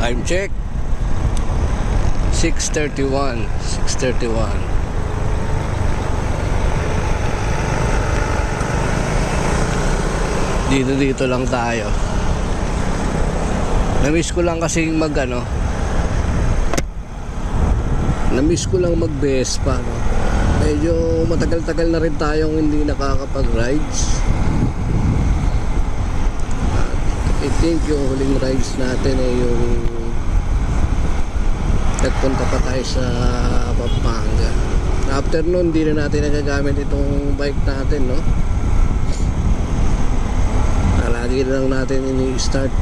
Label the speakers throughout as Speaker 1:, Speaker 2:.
Speaker 1: Time check 6:31. Dito lang tayo. Namiss ko lang kasi Namiss ko lang mag-Vespa, no? Medyo matagal-tagal na rin tayong hindi nakakapag-rides. I think yung huling rides natin ay yung nagpunta pa tayo sa Pampanga. After nun, hindi na natin nagagamit itong bike natin, no? Lagi lang natin ini-start.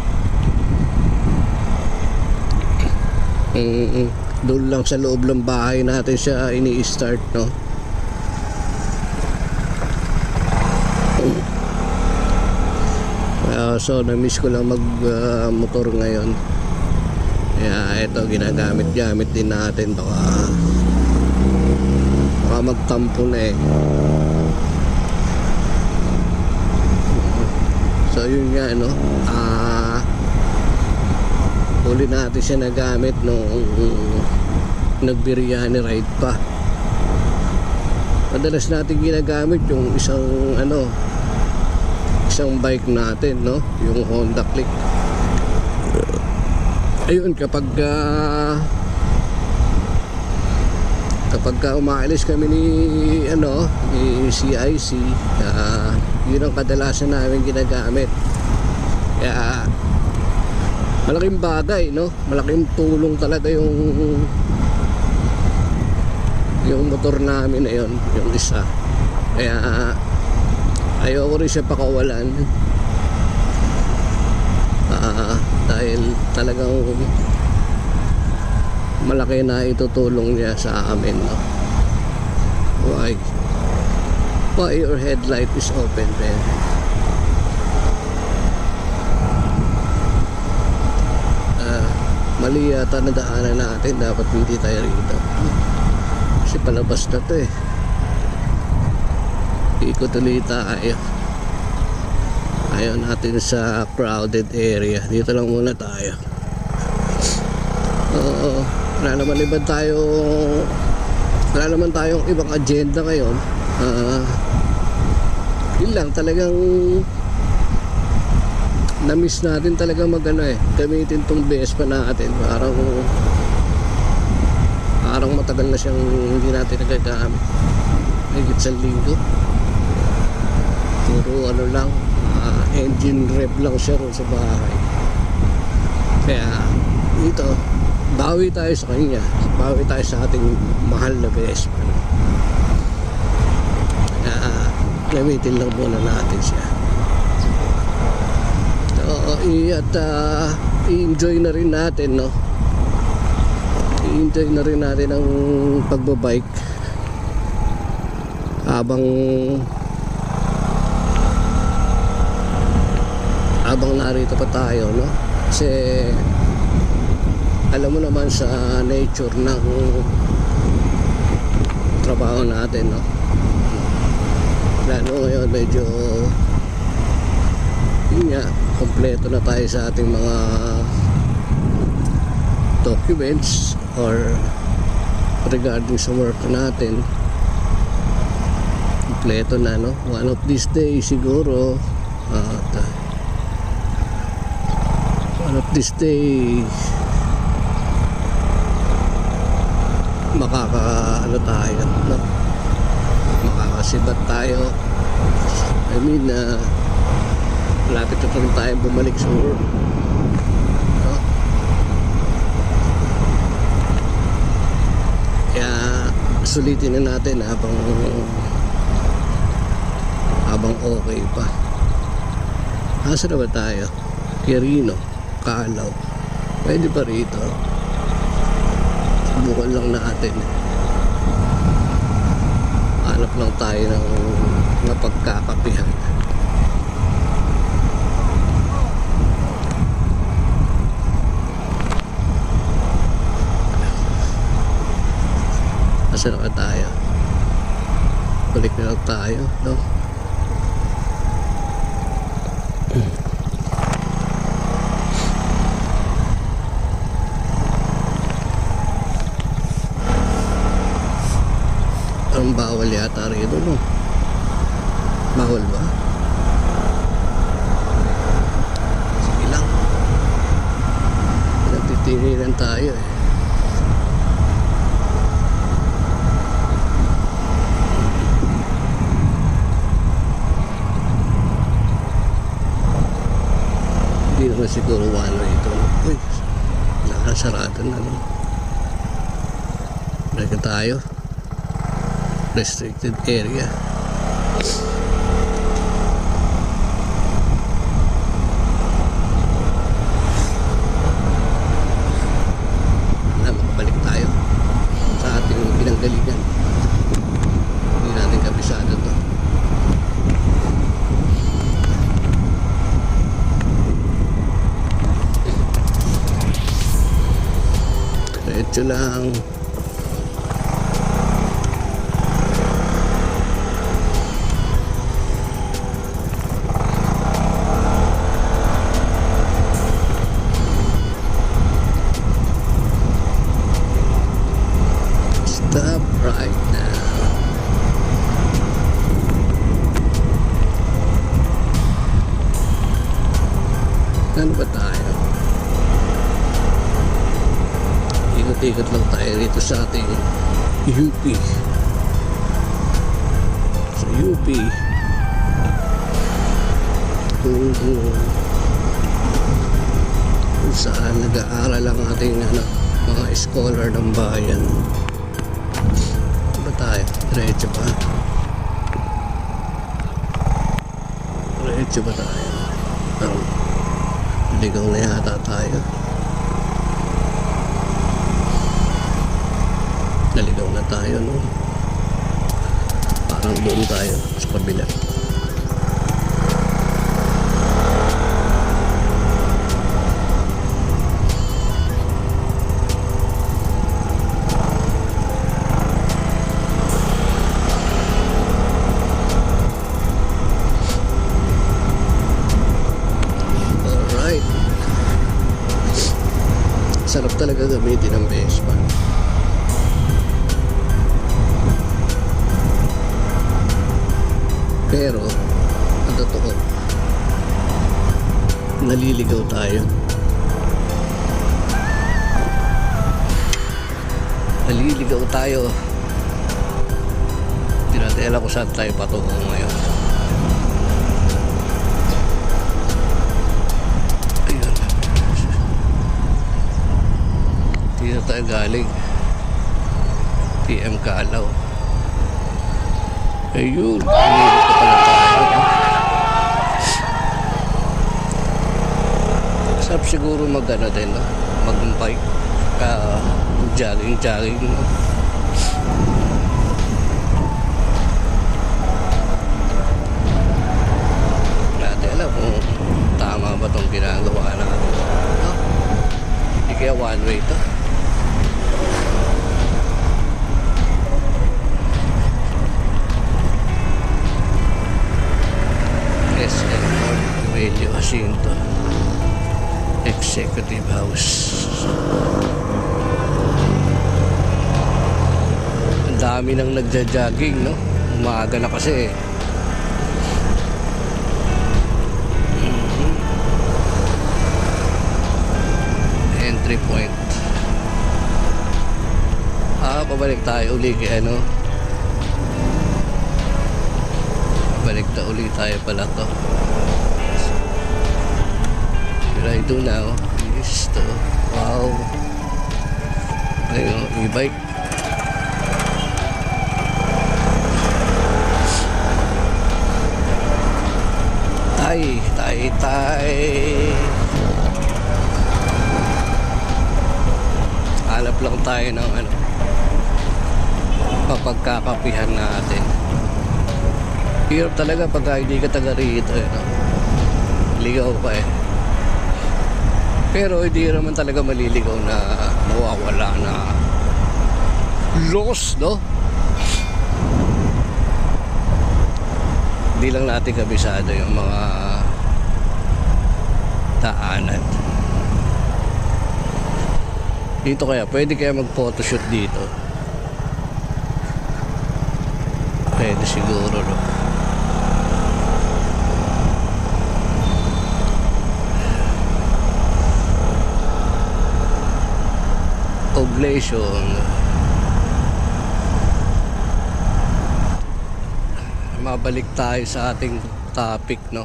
Speaker 1: Doon lang sa loob ng bahay natin siya ini-start, no? So na-miss ko lang mag motor ngayon. Kaya ito ginagamit-gamit din natin. Baka magtampo na eh. So yun nga, no? Huli natin siya nagamit nung nag-biryani ride pa. Madalas natin ginagamit yung isang bike natin, no? Yung Honda Click. Ayun, kapag umaalis kami ni CIC, yun ang kadalasan namin ginagamit. Kaya malaking bagay, no? Malaking tulong talaga yung motor namin na yun, yung isa. Kaya ayoko rin siya pakawalan. Dahil talagang malaki na itutulong niya sa amin, no? Why your headlight is open, man? Mali yata na daanan natin. Dapat hindi tayo rito kasi palabas na to eh. Ikot ulit tayo. Ayaw natin sa crowded area. Dito lang muna tayo. Wala naman tayong ibang agenda ngayon. Yun lang, talagang na-miss natin talaga gamitin tong Vespa natin. Parang matagal na siyang hindi natin nagagamit. Higit sa linggo. Puro lang, engine rev lang siya ron sa bahay. Kaya dito, bawi tayo sa kanya. Bawi tayo sa ating mahal na Vespa. Gamitin lang muna natin siya. At i-enjoy na rin natin, no? I-enjoy na rin natin ang pagbabike habang narito pa tayo, no? Kasi alam mo naman sa nature ng trabaho natin, no? Lalo ngayon medyo yun nga, kompleto na tayo sa ating mga documents or regarding sa work natin. Kompleto na, no? One of these days siguro tayo, no? Makakasibat tayo. Malapit na rin tayo bumalik sa work, no? Kaya sulitin na natin habang okay pa. Asa na ba tayo? Quirino, Calao. Pwede pa rito. Subukan lang natin. Hanap lang tayo ng pagkakapihan. Asa na tayo? Balik na lang tayo, no? bawal yata rito, no? Bawal ba? Sige lang. Nagtitinilan tayo eh. Hindi naman siguro one way ito. Uy, nakasarado na, no? Break tayo. Restricted area. Makabalik tayo sa ating pinanggalingan. Hindi natin kabisado to. Diretso lang. Stop right now. Saan ba tayo? Ikot-ikot lang tayo rito sa ating UP. Sa UP kung saan nag-aaral ang ating mga scholar ng bayan. Ba tayo? Diretso ba? Diretso ba tayo? Parang ligaw na yata tayo. Naligaw na tayo, no? Parang doon tayo sa kabila. Alright. Sarap talaga gamitin ang Vespa. Pero, ang totoo, naliligaw tayo. Naliligaw tayo. Hindi natin alam kung saan tayo patungo ngayon. Ayun. Dito tayo galing. TM Kalaw. Ayun, nalilito pala tayo. Sarap siguro mag-ano din, no? Mag-bike, jogging, no? Natin alam kung tama ba itong ginagawa natin, no? Hindi kaya one way ito. Jacinto Executive House. Ang dami nang nagja-jogging, no? Umaga na kasi. Entry point. Pabalik tayo uli kay ano. Pabalik na uli tayo pala to. What I do now is to, wow, ayun, e-bike. Tay. Hanap lang tayo ng ano, papagkakapihan natin. Hirap talaga pagka hindi ka taga rito, no? Ligaw pa eh. Pero hindi naman talaga maliligaw na mawawala na loss, no? Hindi lang natin kabisado yung mga daanan. Dito kaya, pwede kaya mag-photoshoot dito. siguro, no? Oblation. Mabalik tayo sa ating topic, no?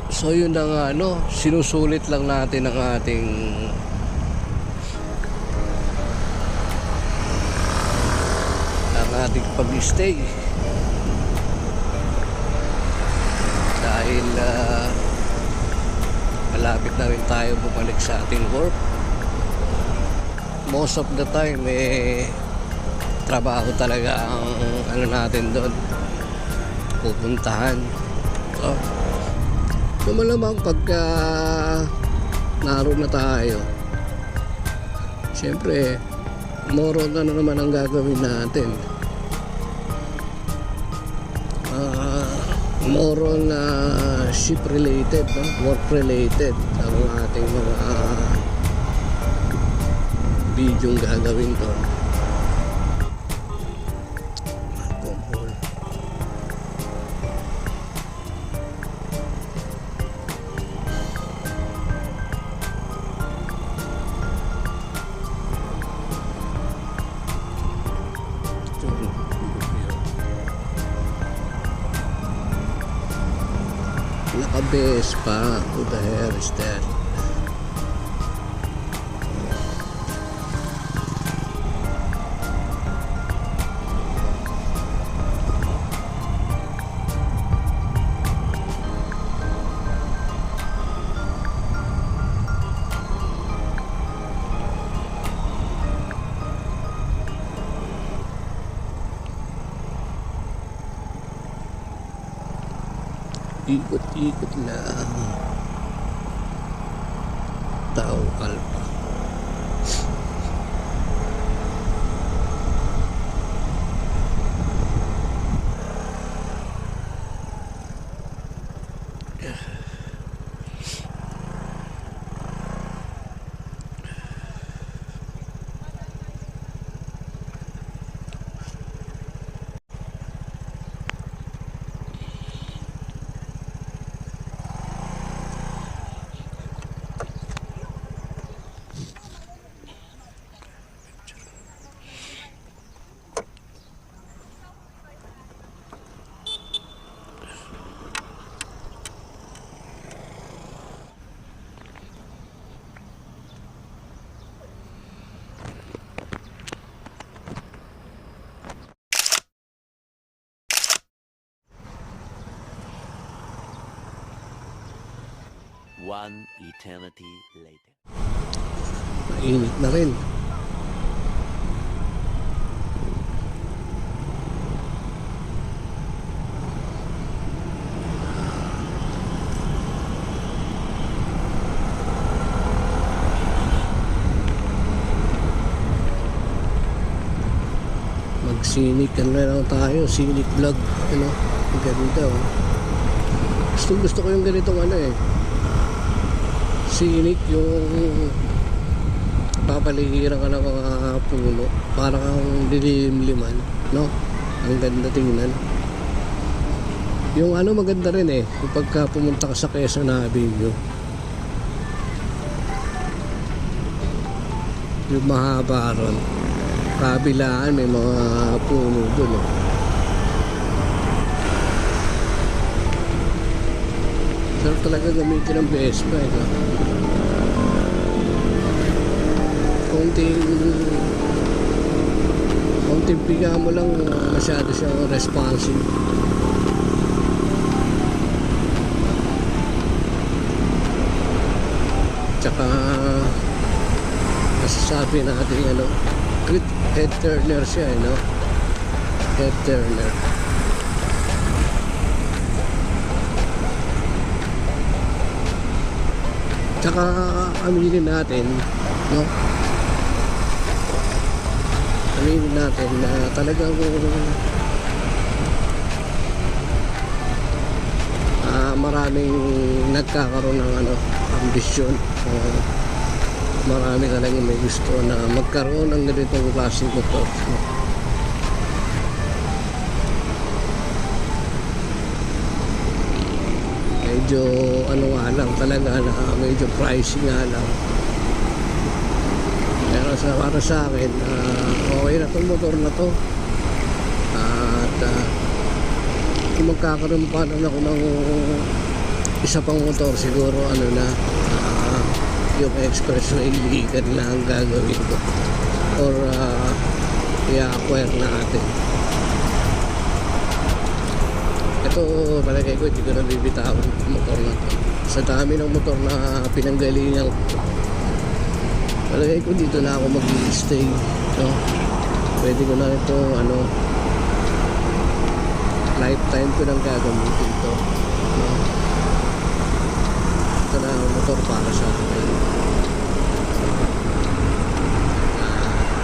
Speaker 1: So yun na nga, no? Sinusulit lang natin ang ating pag-stay dahil malapit na rin tayo bumalik sa ating work. Most of the time trabaho talaga ang ano natin doon, pupuntahan. So malamang pagka naroon na tayo, siyempre more on na naman ang gagawin natin. More on ship related, no? Work related ang ating mga video gagawin to. Nakabes pa. Who the hell is that? Ikot-ikot lang. Tao kalpa.
Speaker 2: One eternity later.
Speaker 1: Mainit na rin. Mag-scenic ano na lang tayo, scenic vlog, ano, ganda, oh. Gusto ko yung ganitong ano eh, scenic, yung papaligiran ka ng mga puno, parang kang lilim-liman, no? Ang ganda tingnan. Yung ano maganda rin eh, yung pagka pumunta ka sa Quezon Avenue, yung mahaba ron, kabilaan may mga puno dun eh. Pero talaga gamitin ang Vespa eh, no? Konting piga mo lang, masyado siyang responsive. Tsaka masasabi natin ano, head turner siya eh, no? Head turner. Tsaka aminin natin, no? Aminin natin na talagang maraming nagkakaroon ng ano, ambisyon. Marami talagang may gusto na magkaroon ng ganitong klaseng motor, no? medyo ano nga lang talaga na medyo pricey nga lang. Pero para sa akin, okay na itong motor na to. At kung magkakaroon pa naman ako ng isa pang motor, siguro ano na, yung expressway vehicle na ang gagawin ko, or i-acquire natin. Ito palagay ko hindi ko na bibitawan yung motor na to. Sa dami ng motor na pinanggalingan ko, palagay ko dito na ako mag-i-stay, no? Pwede ko na ito lifetime ko nang gagamitin ito, no? Ito na ang motor para sa akin.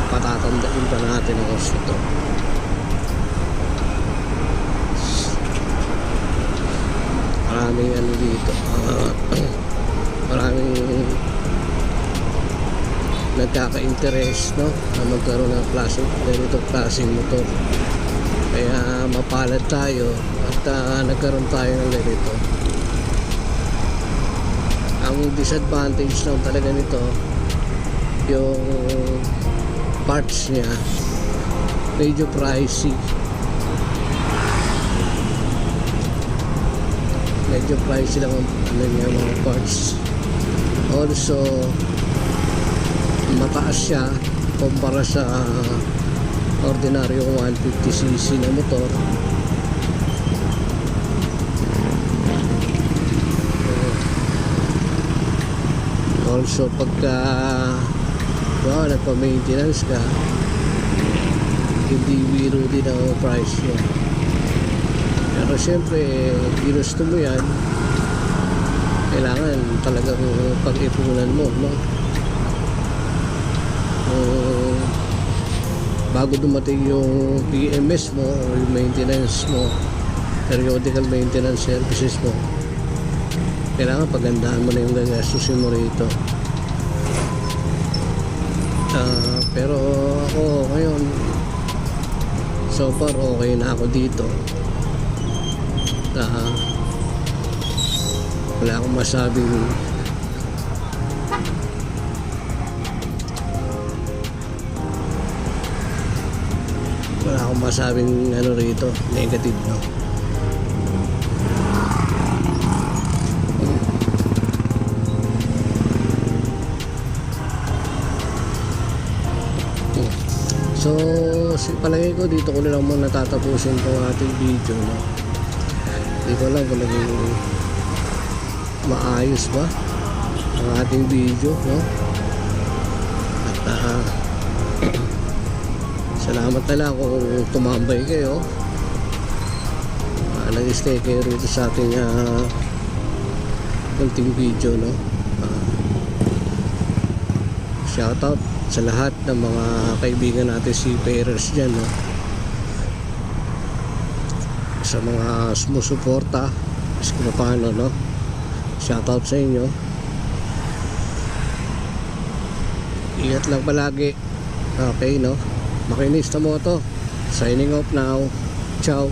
Speaker 1: Patatandain pa natin ang gusto ito. Maraming ano dito, maraming nagkaka-interest, no, na magkaroon ng ganitong klaseng motor. Kaya mapalad tayo at nagkaroon tayo ng ganito. Ang disadvantage lang talaga nito, yung parts niya medyo pricey. Medyo pricey lang ang niya, mga parts. Also, mataas siya kumpara sa ordinaryong 150cc na motor. Also, pagka nagpa-maintenance ka, hindi biro din ang price niya. Pero syempre, ginusto mo yan, kailangan talagang pag-ipunan mo, no? Bago dumating yung PMS mo o yung maintenance mo, periodical maintenance services mo, kailangan pagandaan mo na yung gagastusin mo rito. Pero ako ngayon, so far okay na ako dito. Wala akong masabing ano rito, negative, no? So, palagay ko dito ko na lang muna tatapusin itong ating video, no? Hindi ko alam kung naging maayos ba ang ating video, no? At salamat na lang kung tumambay kayo, nag-stay kayo rito sa ating kunting video, no? Shoutout sa lahat ng mga kaibigan natin seafarers dyan, no? Sa mga sumusuporta kung paano, no? Shoutout sa inyo. Ingat lang palagi. Okay, no? Makinista Moto signing off now. Ciao.